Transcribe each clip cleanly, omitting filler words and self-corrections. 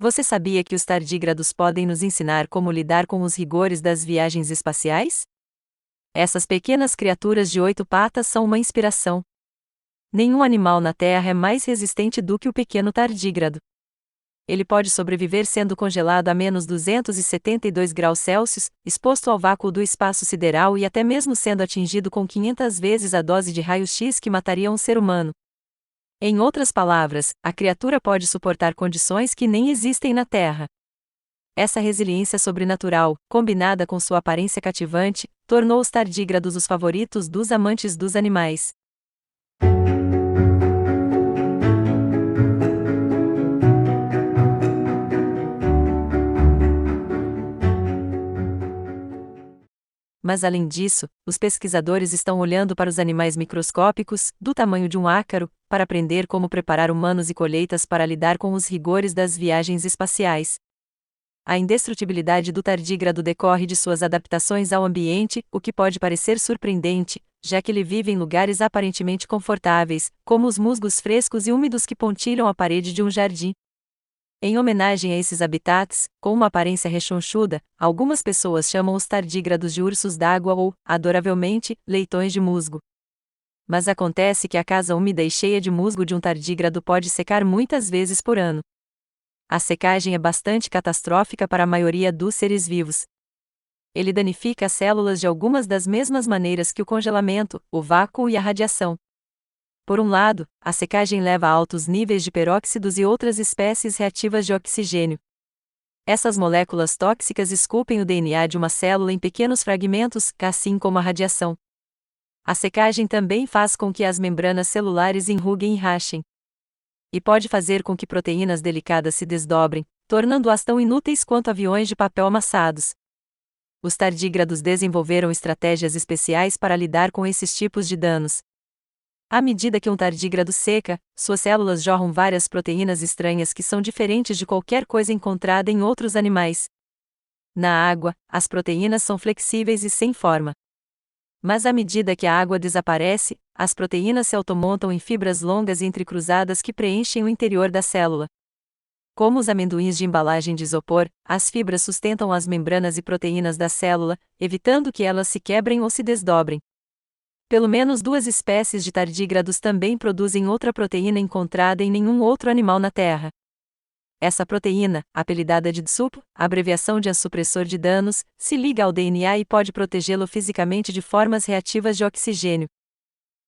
Você sabia que os tardígrados podem nos ensinar como lidar com os rigores das viagens espaciais? Essas pequenas criaturas de 8 patas são uma inspiração. Nenhum animal na Terra é mais resistente do que o pequeno tardígrado. Ele pode sobreviver sendo congelado a menos 272 graus Celsius, exposto ao vácuo do espaço sideral e até mesmo sendo atingido com 500 vezes a dose de raio-x que mataria um ser humano. Em outras palavras, a criatura pode suportar condições que nem existem na Terra. Essa resiliência sobrenatural, combinada com sua aparência cativante, tornou os tardígrados os favoritos dos amantes dos animais. Mas além disso, os pesquisadores estão olhando para os animais microscópicos, do tamanho de um ácaro, para aprender como preparar humanos e colheitas para lidar com os rigores das viagens espaciais. A indestrutibilidade do tardígrado decorre de suas adaptações ao ambiente, o que pode parecer surpreendente, já que ele vive em lugares aparentemente confortáveis, como os musgos frescos e úmidos que pontilham a parede de um jardim. Em homenagem a esses habitats, com uma aparência rechonchuda, algumas pessoas chamam os tardígrados de ursos d'água ou, adoravelmente, leitões de musgo. Mas acontece que a casa úmida e cheia de musgo de um tardígrado pode secar muitas vezes por ano. A secagem é bastante catastrófica para a maioria dos seres vivos. Ele danifica as células de algumas das mesmas maneiras que o congelamento, o vácuo e a radiação. Por um lado, a secagem leva a altos níveis de peróxidos e outras espécies reativas de oxigênio. Essas moléculas tóxicas esculpem o DNA de uma célula em pequenos fragmentos, assim como a radiação. A secagem também faz com que as membranas celulares enruguem e rachem. E pode fazer com que proteínas delicadas se desdobrem, tornando-as tão inúteis quanto aviões de papel amassados. Os tardígrados desenvolveram estratégias especiais para lidar com esses tipos de danos. À medida que um tardígrado seca, suas células jorram várias proteínas estranhas que são diferentes de qualquer coisa encontrada em outros animais. Na água, as proteínas são flexíveis e sem forma. Mas à medida que a água desaparece, as proteínas se automontam em fibras longas e entrecruzadas que preenchem o interior da célula. Como os amendoins de embalagem de isopor, as fibras sustentam as membranas e proteínas da célula, evitando que elas se quebrem ou se desdobrem. Pelo menos 2 espécies de tardígrados também produzem outra proteína encontrada em nenhum outro animal na Terra. Essa proteína, apelidada de DSUP, abreviação de supressor de danos, se liga ao DNA e pode protegê-lo fisicamente de formas reativas de oxigênio.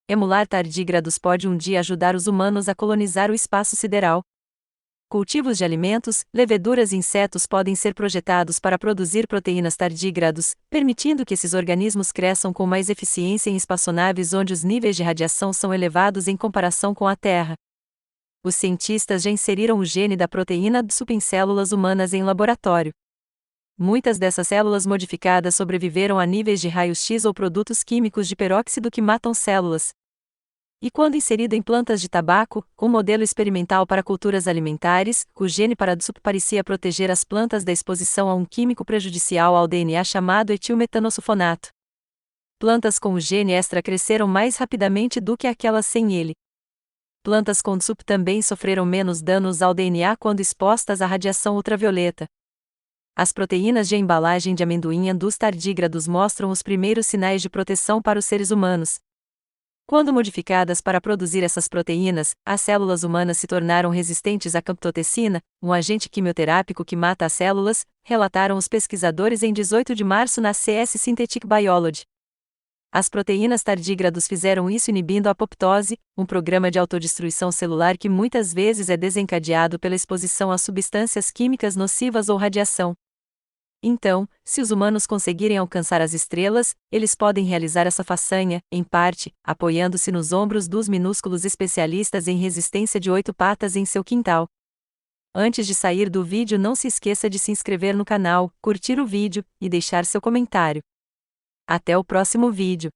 Emular tardígrados pode um dia ajudar os humanos a colonizar o espaço sideral. Cultivos de alimentos, leveduras e insetos podem ser projetados para produzir proteínas tardígrados, permitindo que esses organismos cresçam com mais eficiência em espaçonaves onde os níveis de radiação são elevados em comparação com a Terra. Os cientistas já inseriram o gene da proteína DSUP em células humanas em laboratório. Muitas dessas células modificadas sobreviveram a níveis de raio-x ou produtos químicos de peróxido que matam células. E quando inserido em plantas de tabaco, um modelo experimental para culturas alimentares, o gene para DSUP parecia proteger as plantas da exposição a um químico prejudicial ao DNA chamado etilmetanosulfonato. Plantas com o gene extra cresceram mais rapidamente do que aquelas sem ele. Plantas com DSUP também sofreram menos danos ao DNA quando expostas à radiação ultravioleta. As proteínas de embalagem de amendoim dos tardígrados mostram os primeiros sinais de proteção para os seres humanos. Quando modificadas para produzir essas proteínas, as células humanas se tornaram resistentes à camptotecina, um agente quimioterápico que mata as células, relataram os pesquisadores em 18 de março na CS Synthetic Biology. As proteínas tardígrados fizeram isso inibindo a apoptose, um programa de autodestruição celular que muitas vezes é desencadeado pela exposição a substâncias químicas nocivas ou radiação. Então, se os humanos conseguirem alcançar as estrelas, eles podem realizar essa façanha, em parte, apoiando-se nos ombros dos minúsculos especialistas em resistência de 8 patas em seu quintal. Antes de sair do vídeo, não se esqueça de se inscrever no canal, curtir o vídeo e deixar seu comentário. Até o próximo vídeo.